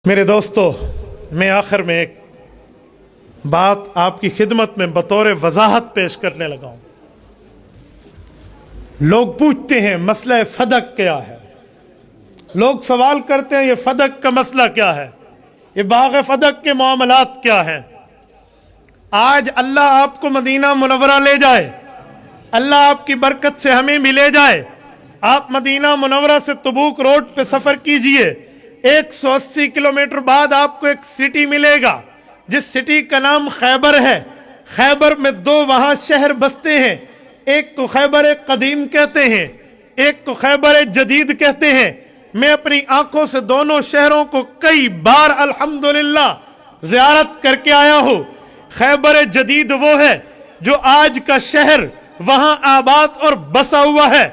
میرے دوستو، میں آخر میں ایک بات آپ کی خدمت میں بطور وضاحت پیش کرنے لگا ہوں۔ لوگ پوچھتے ہیں مسئلہ فدق کیا ہے، لوگ سوال کرتے ہیں یہ فدق کا مسئلہ کیا ہے، یہ باغ فدق کے معاملات کیا ہیں۔ آج اللہ آپ کو مدینہ منورہ لے جائے، اللہ آپ کی برکت سے ہمیں بھی لے جائے۔ آپ مدینہ منورہ سے تبوک روڈ پہ سفر کیجئے، 180 کلومیٹر بعد آپ کو ایک سٹی ملے گا جس سٹی کا نام خیبر ہے۔ خیبر میں دو وہاں شہر بستے ہیں، ایک کو خیبر قدیم کہتے ہیں، ایک کو خیبر جدید کہتے ہیں۔ میں اپنی آنکھوں سے دونوں شہروں کو کئی بار الحمدللہ زیارت کر کے آیا ہوں۔ خیبر جدید وہ ہے جو آج کا شہر وہاں آباد اور بسا ہوا ہے۔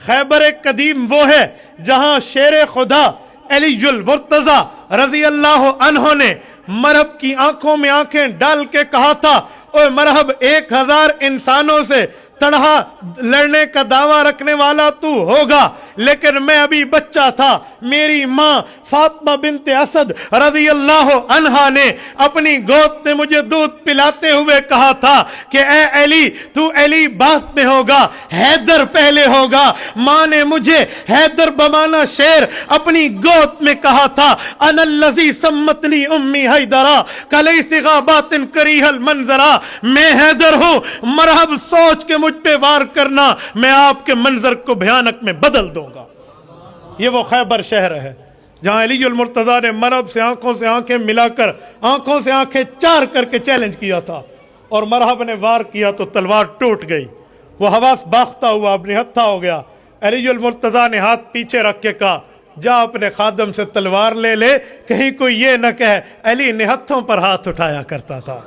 خیبر قدیم وہ ہے جہاں شیر خدا علی المرتضی رضی اللہ عنہ نے مرحب کی آنکھوں میں آنکھیں ڈال کے کہا تھا، اوہ مرحب 1000 انسانوں سے تنہا لڑنے کا دعویٰ رکھنے والا تو ہوگا، لیکن میں ابھی بچہ تھا۔ میری ماں فاطمہ بنت اسد رضی اللہ عنہا نے اپنی گود میں مجھے دودھ پلاتے ہوئے کہا تھا کہ اے علی، تو علی بعد میں ہوگا، حیدر پہلے ہوگا۔ ماں نے مجھے حیدر بمانا شیر اپنی گود میں کہا تھا، انا الذی سمتنی امی حیدرہ کلیس غابات کریہ المنظرہ۔ میں حیدر ہوں، مرحب سوچ کے مجھ پہ وار کرنا، میں آپ کے منظر کو بھیانک میں بدل دوں گا۔ یہ وہ خیبر شہر ہے جہاں علی المرتضی نے مرحب سے آنکھوں سے آنکھیں ملا کر، آنکھوں سے آنکھیں چار کر کے چیلنج کیا تھا، اور مرحب نے وار کیا تو تلوار ٹوٹ گئی، وہ حواس باختہ ہوا، اپنی ہتھا ہو گیا۔ علی المرتضی نے ہاتھ پیچھے رکھ کے کہا، جا اپنے خادم سے تلوار لے لے، کہیں کوئی یہ نہ کہے علی نے ہتھوں پر ہاتھ اٹھایا کرتا تھا۔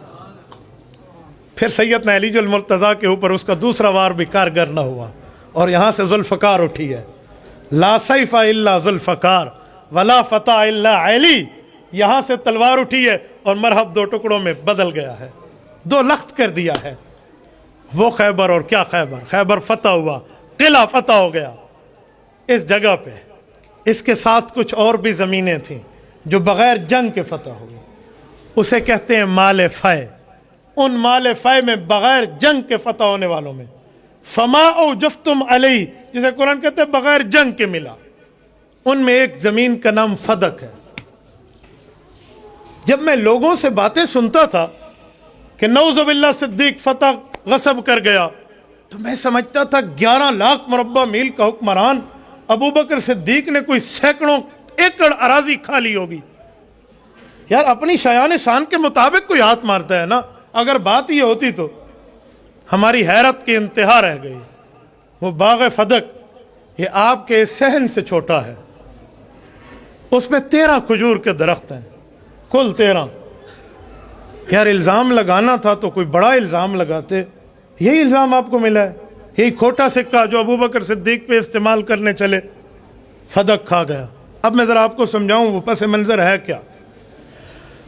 پھر سیدنا علی المرتضی کے اوپر اس کا دوسرا وار بھی کارگر نہ ہوا، اور یہاں سے ذوالفقار اٹھی ہے، لا سیف الا ذوالفقار ولا فتح الا علی۔ یہاں سے تلوار اٹھی ہے اور مرحب دو ٹکڑوں میں بدل گیا ہے، دو لخت کر دیا ہے۔ وہ خیبر اور کیا خیبر، خیبر فتح ہوا، قلعہ فتح ہو گیا اس جگہ پہ۔ اس کے ساتھ کچھ اور بھی زمینیں تھیں جو بغیر جنگ کے فتح ہوئی، اسے کہتے ہیں مال فے۔ ان مال فے میں بغیر جنگ کے فتح ہونے والوں میں فما اوجفتم علیہ، جسے قرآن کہتے ہیں بغیر جنگ کے ملا، ان میں ایک زمین کا نام فدق ہے۔ جب میں لوگوں سے باتیں سنتا تھا کہ نعوذ باللہ صدیق فتح غصب کر گیا، تو میں سمجھتا تھا 11 لاکھ مربع میل کا حکمران ابو بکر صدیق نے کوئی سینکڑوں ایکڑ اراضی کھا لی ہوگی۔ یار اپنی شایان شان کے مطابق کوئی ہاتھ مارتا ہے نا، اگر بات یہ ہوتی تو ہماری حیرت کی انتہا رہ گئی۔ وہ باغ فدق یہ آپ کے صحن سے چھوٹا ہے، اس میں 13 کھجور کے درخت ہیں، کل 13۔ یار الزام لگانا تھا تو کوئی بڑا الزام لگاتے، یہی الزام آپ کو ملا ہے، یہی کھوٹا سکہ جو ابو بکر صدیق پہ استعمال کرنے چلے، فدق کھا گیا۔ اب میں ذرا آپ کو سمجھاؤں وہ پس منظر ہے کیا۔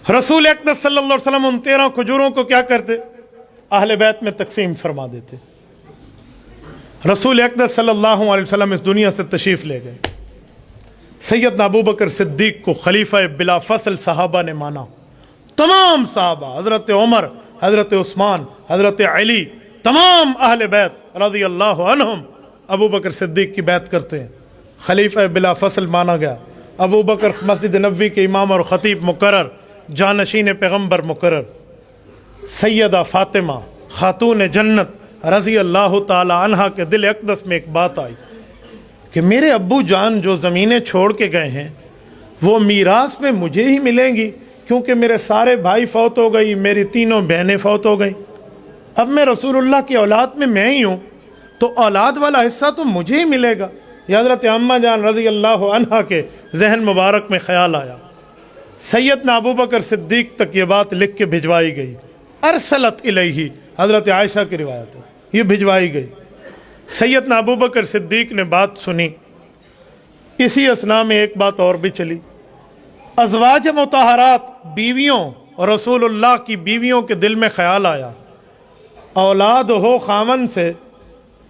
رسول اقدس صلی اللہ علیہ وسلم ان 13 کھجوروں کو کیا کرتے؟ اہل بیت میں تقسیم فرما دیتے۔ رسول اقدس صلی اللہ علیہ وسلم اس دنیا سے تشریف لے گئے، سیدنا ابو بکر صدیق کو خلیفہ بلا فصل صحابہ نے مانا۔ تمام صحابہ، حضرت عمر، حضرت عثمان، حضرت علی، تمام اہل بیت رضی اللہ عنہم ابو بکر صدیق کی بیعت کرتے ہیں۔ خلیفہ بلا فصل مانا گیا، ابو بکر مسجد نبوی کے امام اور خطیب مقرر، جانشین پیغمبر مقرر۔ سیدہ فاطمہ خاتون جنت رضی اللہ تعالی عنہا کے دل اقدس میں ایک بات آئی کہ میرے ابو جان جو زمینیں چھوڑ کے گئے ہیں وہ میراث میں مجھے ہی ملیں گی، کیونکہ میرے سارے بھائی فوت ہو گئی، میری تینوں بہنیں فوت ہو گئیں، اب میں رسول اللہ کی اولاد میں ہی ہوں، تو اولاد والا حصہ تو مجھے ہی ملے گا۔ یہ حضرت اماں جان رضی اللہ عنہا کے ذہن مبارک میں خیال آیا۔ سیدنا ابو بکر صدیق تک یہ بات لکھ کے بھجوائی گئی، ارسلت الیہ، حضرت عائشہ کی روایت ہے، یہ بھجوائی گئی۔ سیدنا ابو بکر صدیق نے بات سنی، اسی اثناء میں ایک بات اور بھی چلی۔ ازواج مطہرات بیویوں اور رسول اللہ کی بیویوں کے دل میں خیال آیا، اولاد ہو خامن سے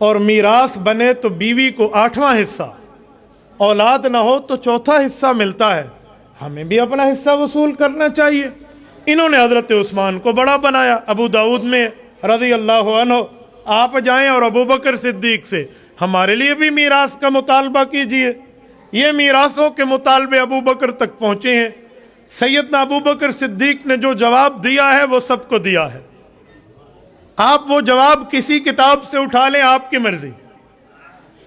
اور میراث بنے تو بیوی کو 8واں حصہ، اولاد نہ ہو تو 4تھا حصہ ملتا ہے۔ ہمیں بھی اپنا حصہ وصول کرنا چاہیے. انہوں نے حضرت عثمان کو بڑا بنایا. ابو داؤد میں رضی اللہ عنہ آپ جائیں اور ابو بکر صدیق سے ہمارے لیے بھی میراث کا مطالبہ کیجئے. یہ میراثوں کے مطالبے ابو بکر تک پہنچے ہیں. سیدنا ابو بکر صدیق نے جو جواب دیا ہے وہ سب کو دیا ہے. آپ وہ جواب کسی کتاب سے اٹھا لیں، آپ کی مرضی.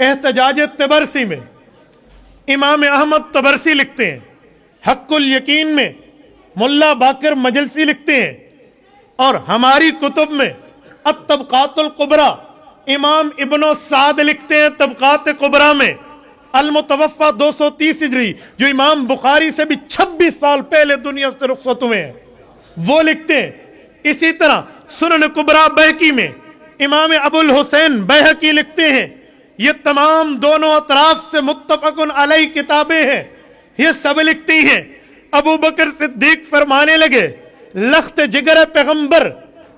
احتجاج تبرسی میں امام احمد تبرسی لکھتے ہیں، حق الیقین میں ملا باقر مجلسی لکھتے ہیں، اور ہماری کتب میں الطبقات الکبریٰ امام ابن سعد لکھتے ہیں طبقات کبریٰ میں، المتوفی 230 ہجری، جو امام بخاری سے بھی 26 سال پہلے دنیا سے رخصت ہوئے ہیں، وہ لکھتے ہیں. اسی طرح سنن کبریٰ بہقی میں امام ابو الحسین بہقی لکھتے ہیں. یہ تمام دونوں اطراف سے متفق علیہ کتابیں ہیں، یہ سب لکھتی ہیں. ابو بکر صدیق فرمانے لگے، لخت جگر پیغمبر،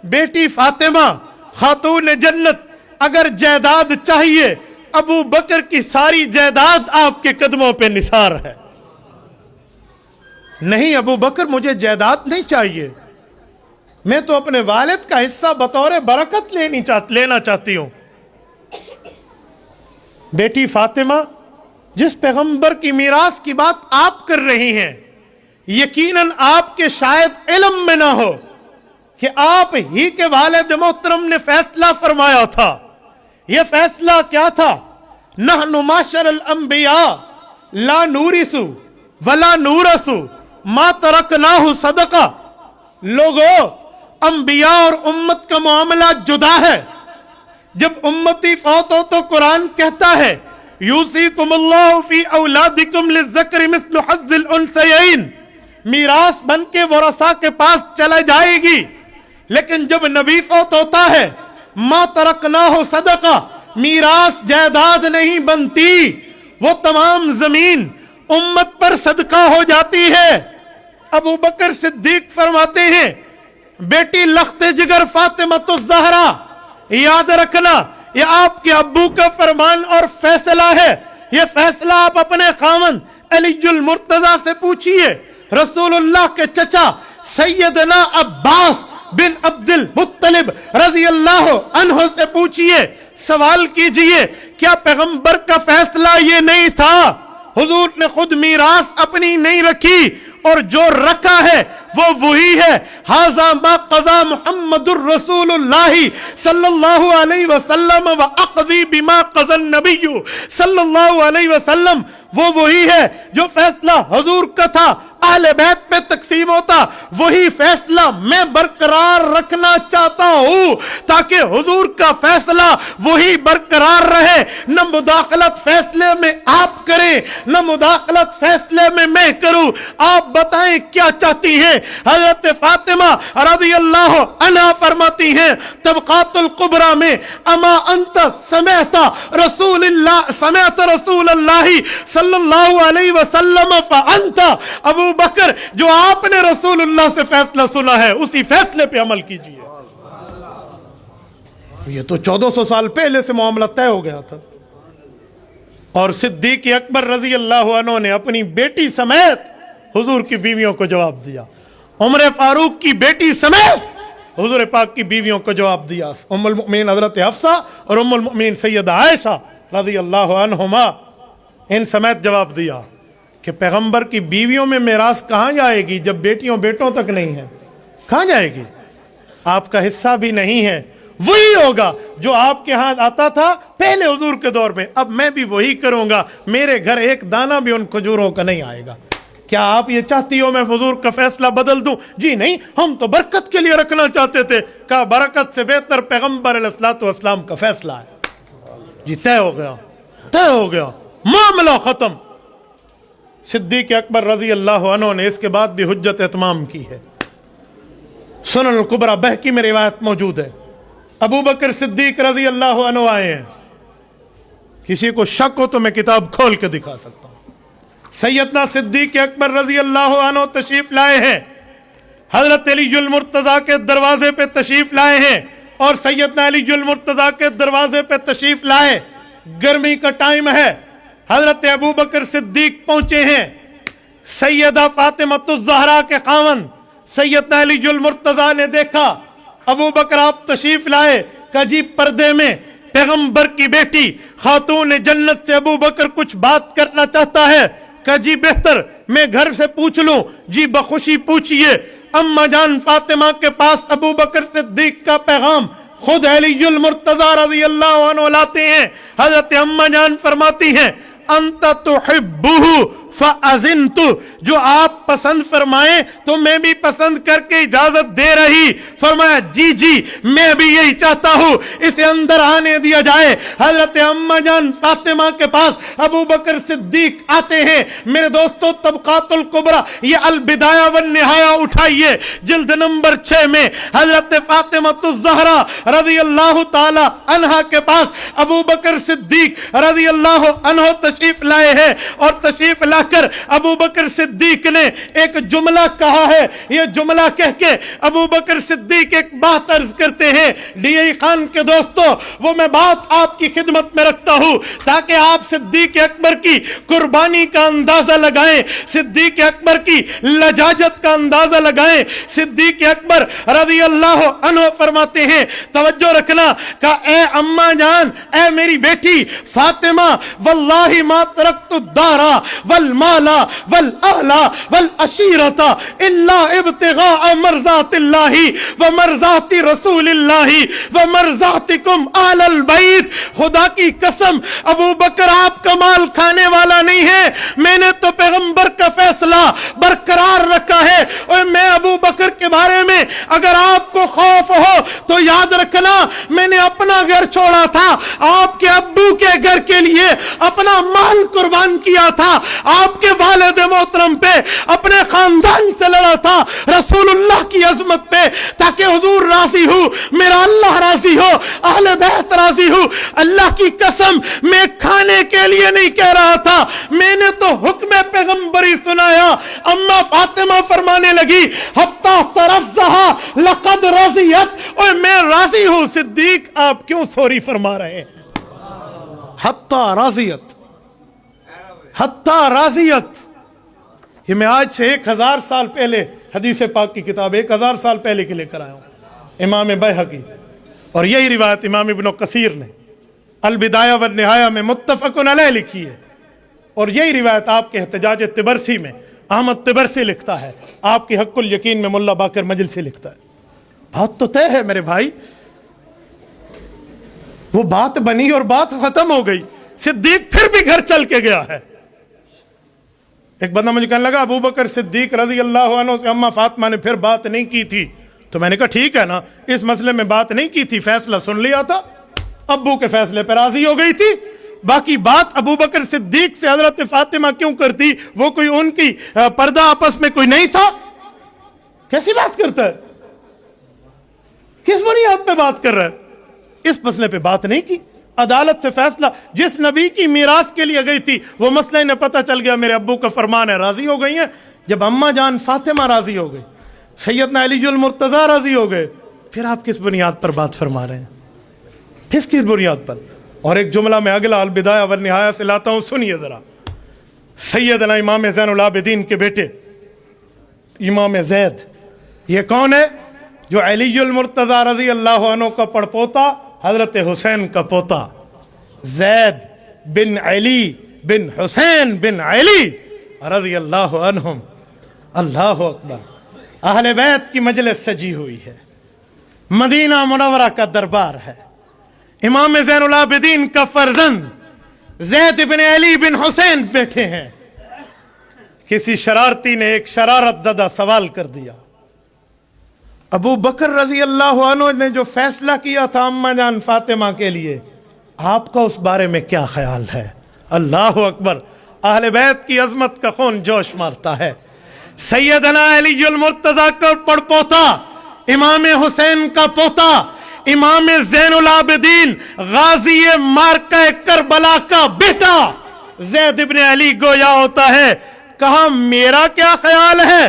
بیٹی فاطمہ خاتون جنت، اگر جائیداد چاہیے ابو بکر کی ساری جائیداد آپ کے قدموں پہ نثار ہے. نہیں ابو بکر مجھے جائیداد نہیں چاہیے، میں تو اپنے والد کا حصہ بطور برکت لینا چاہتی ہوں. بیٹی فاطمہ، جس پیغمبر کی میراث کی بات آپ کر رہی ہیں، یقیناً آپ کے شاید علم میں نہ ہو کہ آپ ہی کے والد محترم نے فیصلہ فرمایا تھا. یہ فیصلہ کیا تھا؟ نحن معاشر الانبیاء لا نورث ولا نورث ما ترکناہ صدقہ. لوگوں، انبیاء اور امت کا معاملہ جدا ہے. جب امتی فوت ہو تو قرآن کہتا ہے یوصیکم اللہ فی اولادکم للذکر مثل حظ الانثیین، میراث بن کے ورثاء کے پاس چلا جائے گی. لیکن جب نبی فوت ہوتا ہے ما ترکناہ صدقہ، میراث جائیداد نہیں بنتی، وہ تمام زمین امت پر صدقہ ہو جاتی ہے. ابو بکر صدیق فرماتے ہیں، بیٹی لخت جگر فاطمہ الزہرا، یاد رکھنا یہ آپ کے ابو کا فرمان اور فیصلہ ہے. یہ فیصلہ آپ اپنے خاوند علی المرتضی سے پوچھئے. رسول اللہ کے چچا سیدنا عباس بن عبد المطلب رضی اللہ عنہ سے پوچھئے، سوال کیجئے، کیا پیغمبر کا فیصلہ یہ نہیں تھا؟ حضور نے خود میراث اپنی نہیں رکھی، اور جو رکھا ہے وہ وہی ہے. ھذا ما قضا محمد الرسول اللہ صلی اللہ علیہ وسلم واقضی بما قضى النبی صلی اللہ علیہ وسلم. وہ وہی ہے جو فیصلہ حضور کا تھا اہل بیت پہ تقسیم ہوتا، وہی فیصلہ میں برقرار رکھنا چاہتا ہوں تاکہ حضور کا فیصلہ وہی برقرار رہے. نہ مداخلت فیصلے میں آپ کریں، نہ مداخلت فیصلے میں کروں. آپ بتائیں کیا چاہتی ہیں؟ حضرت فاطمہ رضی اللہ عنہا فرماتی ہیں طبقات الکبریٰ میں، اما انت سمعت رسول اللہ صلی اللہ علیہ وسلم فانت، ابو بکر جو آپ نے رسول اللہ سے فیصلہ سنا ہے اسی فیصلے پہ عمل کیجئے. یہ تو 1400 سال پہلے سے معاملہ طے ہو گیا تھا. اور صدیق اکبر رضی اللہ عنہ نے اپنی بیٹی سمیت حضور کی بیویوں کو جواب دیا. عمر فاروق کی بیٹی سمیت حضور پاک کی بیویوں کو جواب دیا. ام المؤمنین حضرت حفصہ اور ام المؤمنین سیدہ عائشہ رضی اللہ عنہما، ان سمیت جواب دیا کہ پیغمبر کی بیویوں میں میراث کہاں جائے گی جب بیٹیوں بیٹوں تک نہیں ہے؟ کہاں جائے گی؟ آپ کا حصہ بھی نہیں ہے. وہی ہوگا جو آپ کے ہاں آتا تھا پہلے حضور کے دور میں. اب میں بھی وہی کروں گا، میرے گھر ایک دانہ بھی ان کھجوروں کا نہیں آئے گا. کیا آپ یہ چاہتی ہو میں حضور کا فیصلہ بدل دوں؟ جی نہیں، ہم تو برکت کے لیے رکھنا چاہتے تھے. کہا برکت سے بہتر پیغمبر علیہ الصلوۃ والسلام کا فیصلہ ہے. جی طے ہو گیا، طے ہو گیا، معاملہ ختم. صدیق اکبر رضی اللہ عنہ نے اس کے بعد بھی حجت اتمام کی ہے. سنن الکبریٰ بہقی میں روایت موجود ہے. ابو بکر صدیق رضی اللہ عنہ آئے ہیں. کسی کو شک ہو تو میں کتاب کھول کے دکھا سکتا ہوں. سیدنا صدیق اکبر رضی اللہ عنہ تشریف لائے ہیں، حضرت علی المرتضیٰ کے دروازے پہ تشریف لائے ہیں، اور سیدنا علی المرتضیٰ کے دروازے پہ تشریف لائے. گرمی کا ٹائم ہے، حضرت ابو بکر صدیق پہنچے ہیں. سیدہ فاطمہ الزہرا کے خاوند سیدنا علی المرتضیٰ نے دیکھا ابو بکر آپ تشریف لائے، کہ جی پردے میں پیغمبر کی بیٹی خاتون جنت سے ابو بکر کچھ بات کرنا چاہتا ہے، کہ جی بہتر میں گھر سے پوچھ لوں، جی بخوشی پوچھئے۔ اما جان فاطمہ کے پاس ابو بکر صدیق کا پیغام خود علی المرتضیٰ رضی اللہ عنہ لاتے ہیں۔ حضرت اما جان فرماتی ہیں انت تحبہ فاذنت، جو آپ پسند فرمائیں تو میں بھی پسند کر کے اجازت دے رہی۔ فرمایا جی جی میں بھی یہی چاہتا ہوں، اسے اندر آنے دیا جائے۔ حضرت اما جان فاطمہ کے پاس ابو بکر صدیق آتے ہیں۔ میرے دوستو طبقات الکبریٰ یہ البدایہ والنہایہ اٹھائیے، جلد نمبر 6 میں حضرت فاطمہ الزہرا رضی اللہ تعالی عنہا کے پاس ابو بکر صدیق رضی اللہ عنہ تشریف لائے ہیں، اور تشریف لا کر ابو بکر صدیق نے ایک جملہ کہا ہے۔ یہ جملہ کہہ کے ابو بکر صدیق ایک بات عرض کرتے ہیں۔ ڈی ای خان کے دوستو، وہ میں بات آپ کی خدمت میں رکھتا ہوں تاکہ آپ صدیق اکبر کی قربانی کا اندازہ لگائیں، صدیق اکبر کی لجاجت کا اندازہ لگائیں۔ صدیق اکبر رضی اللہ عنہ فرماتے ہیں، توجہ رکھنا، کہ اے اما جان، اے میری بیٹی فاطمہ، واللہ ما ترکت الدار والمال والاہل والعشیرۃ الا ابتغاء مرضات اللہ ومرضات رسول اللہ ومرضاتکم اہل البیت۔ خدا کی قسم ابو بکر آپ کا مال کھانے والا نہیں ہے، میں نے تو پیغمبر کا فیصلہ برقرار رکھا ہے۔ اور میں ابو بکر کے بارے میں اگر آپ کو خوف ہو تو یاد رکھنا، میں نے اپنا گھر چھوڑا تھا، آپ کے ابو کے گھر کے لیے اپنا مال قربان کیا تھا، آپ کے والد محترم پہ اپنے خاندان سے لڑا تھا، رسول اللہ کی عظمت پہ، تاکہ حضور راضی ہو، میرا اللہ راضی ہو، اہل بیت راضی ہو۔ اللہ کی قسم میں کھانے کے لیے نہیں کہہ رہا تھا، میں نے تو حکم پیغمبری سنایا۔ اما فاطمہ فرمانے لگی حتی ترزہا لقد رضیت، اور میں راضی ہوں۔ صدیق آپ کیوں سوری فرما رہے ہیں؟ حتی رضیت، حتی راضیت، یہ میں آج سے 1000 سال پہلے حدیث پاک کی کتاب 1000 سال پہلے کے لے کر آیا ہوں، امام بیہقی، اور یہی روایت امام ابن کثیر نے البدایہ والنہایہ میں متفق علیہ لکھی ہے، اور یہی روایت آپ کے احتجاج طبرسی میں احمد طبرسی لکھتا ہے، آپ کی حق الیقین میں ملا باقر مجلسی لکھتا ہے۔ بات تو طے ہے میرے بھائی، وہ بات بنی اور بات ختم ہو گئی۔ صدیق پھر بھی گھر چل کے گیا ہے۔ ایک بندہ مجھے کہنے لگا ابو بکر صدیق رضی اللہ عنہ سے اما فاطمہ نے پھر بات نہیں کی تھی، تو میں نے کہا ٹھیک ہے نا، اس مسئلے میں بات نہیں کی تھی، فیصلہ سن لیا تھا، ابو کے فیصلے پر راضی ہو گئی تھی، باقی بات ابو بکر صدیق سے حضرت فاطمہ کیوں کرتی؟ وہ کوئی ان کی پردہ آپس میں کوئی نہیں تھا؟ کیسی بات کرتا ہے؟ کس بنیاد پہ بات کر رہا ہے؟ اس مسئلے پہ بات نہیں کی، عدالت سے فیصلہ، جس نبی کی میراث کے لیے گئی تھی وہ مسئلہ انہیں پتہ چل گیا، میرے ابو کا فرمان ہے، راضی ہو گئی ہیں۔ جب اما جان فاطمہ راضی ہو گئی، سیدنا علی المرتضیٰ راضی ہو گئے، پھر آپ کس بنیاد پر بات فرما رہے ہیں؟ کس بنیاد پر؟ اور ایک جملہ میں اگلا البدایہ والنہایہ سے لاتا ہوں، سنیے ذرا۔ سیدنا امام زین العابدین کے بیٹے امام زید، یہ کون ہے؟ جو علی المرتضیٰ رضی اللہ عنہ کا پڑپوتا، حضرت حسین کا پوتا، زید بن علی بن حسین بن علی رضی اللہ عنہم۔ اللہ اکبر، اہل بیت کی مجلس سجی ہوئی ہے، مدینہ منورہ کا دربار ہے، امام زین العابدین کا فرزند زید بن علی بن حسین بیٹھے ہیں۔ کسی شرارتی نے ایک شرارت زدہ سوال کر دیا، ابو بکر رضی اللہ عنہ نے جو فیصلہ کیا تھا اما جان فاطمہ کے لیے، آپ کا اس بارے میں کیا خیال ہے؟ اللہ اکبر، اہل بیت کی عظمت کا خون جوش مارتا ہے۔ سیدنا علی المرتضیٰ کا پڑپوتا، امام حسین کا پوتا، امام زین العابدین غازی مارکہ کربلا کا بیٹا زید بن علی گویا ہوتا ہے۔ کہا میرا کیا خیال ہے؟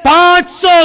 500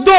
2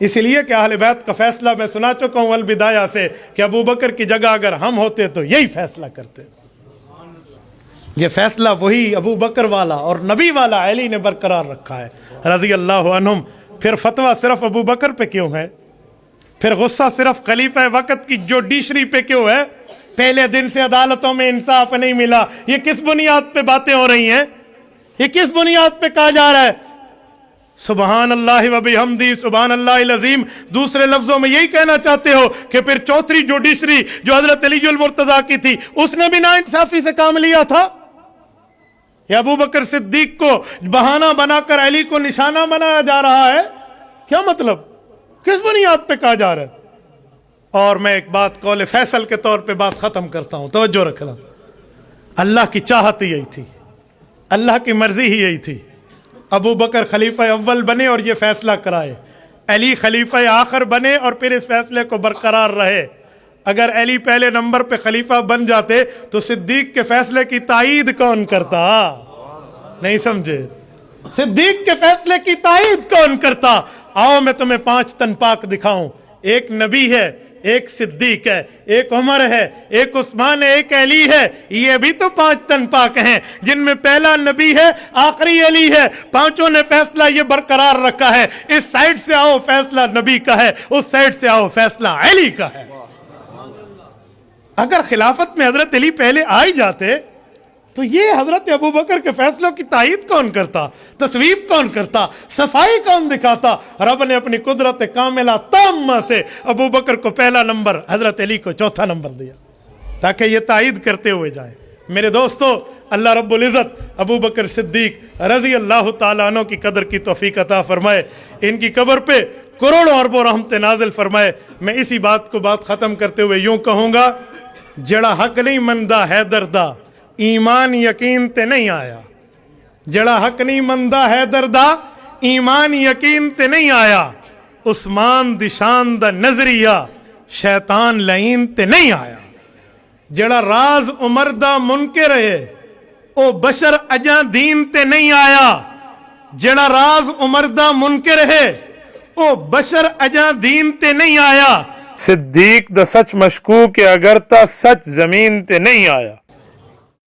اس لیے کہ اہل بیت کا فیصلہ میں سنا چکا ہوں البدایہ سے کہ ابو بکر کی جگہ اگر ہم ہوتے تو یہی فیصلہ کرتے. یہ فیصلہ وہی ابو بکر والا اور نبی والا علی نے برقرار رکھا ہے رضی اللہ عنہم. پھر فتویٰ صرف ابو بکر پہ کیوں ہے؟ پھر غصہ صرف خلیفہ وقت کی جوڈیشری پہ کیوں ہے؟ پہلے دن سے عدالتوں میں انصاف نہیں ملا. یہ کس بنیاد پہ باتیں ہو رہی ہیں؟ یہ کس بنیاد پہ کہا جا رہا ہے سبحان اللہ و بحمدہ سبحان اللہ العظیم؟ دوسرے لفظوں میں یہی کہنا چاہتے ہو کہ پھر چوتھی جوڈیشری جو حضرت علی المرتضیٰ کی تھی اس نے بھی ناانصافی سے کام لیا تھا؟ یا ابو بکر صدیق کو بہانہ بنا کر علی کو نشانہ بنایا جا رہا ہے؟ کیا مطلب؟ کس بنیاد پہ کہا جا رہا ہے؟ اور میں ایک بات قول فیصل کے طور پہ بات ختم کرتا ہوں، توجہ رکھنا. اللہ کی چاہت یہی تھی، اللہ کی مرضی ہی یہی تھی. ابو بکر خلیفہ اول بنے اور یہ فیصلہ کرائے، علی خلیفہ آخر بنے اور پھر اس فیصلے کو برقرار رہے. اگر علی پہلے نمبر پہ خلیفہ بن جاتے تو صدیق کے فیصلے کی تائید کون کرتا؟ نہیں سمجھے؟ صدیق کے فیصلے کی تائید کون کرتا؟ آؤ میں تمہیں 5 تن پاک دکھاؤں. ایک نبی ہے، ایک صدیق ہے، ایک عمر ہے، ایک عثمان ہے، ایک علی ہے. یہ بھی تو 5 تن پاک ہیں جن میں پہلا نبی ہے، آخری علی ہے. پانچوں نے فیصلہ یہ برقرار رکھا ہے. اس سائڈ سے آؤ فیصلہ نبی کا ہے، اس سائڈ سے آؤ فیصلہ علی کا ہے. اگر خلافت میں حضرت علی پہلے آ ہی جاتے تو یہ حضرت ابو بکر کے فیصلوں کی تائید کون کرتا؟ تصویب کون کرتا؟ صفائی کون دکھاتا؟ رب نے اپنی قدرت کاملہ تامہ سے ابو بکر کو پہلا نمبر، حضرت علی کو چوتھا نمبر دیا تاکہ یہ تائید کرتے ہوئے جائے. میرے دوستو، اللہ رب العزت ابو بکر صدیق رضی اللہ تعالیٰ عنہ کی قدر کی توفیق عطا فرمائے. ان کی قبر پہ کروڑوں اربوں رحمت نازل فرمائے. میں اسی بات ختم کرتے ہوئے یوں کہوں گا، جڑا حق نہیں مندا حیدر دا ایمان یقین تے نہیں آیا. جڑا حق نہیں مندا حیدر دا ایمان یقین تے نہیں آیا. عثمان دی شان دا نظریہ شیطان لعین تے نہیں آیا. جڑا راز عمر دا منکر ہے او بشر اجاں دین تے نہیں آیا. جڑا راز عمر دا منکر ہے او بشر اجاں دین تے نہیں آیا. صدیق دا سچ مشکوک اگر تا سچ زمین تے نہیں آیا.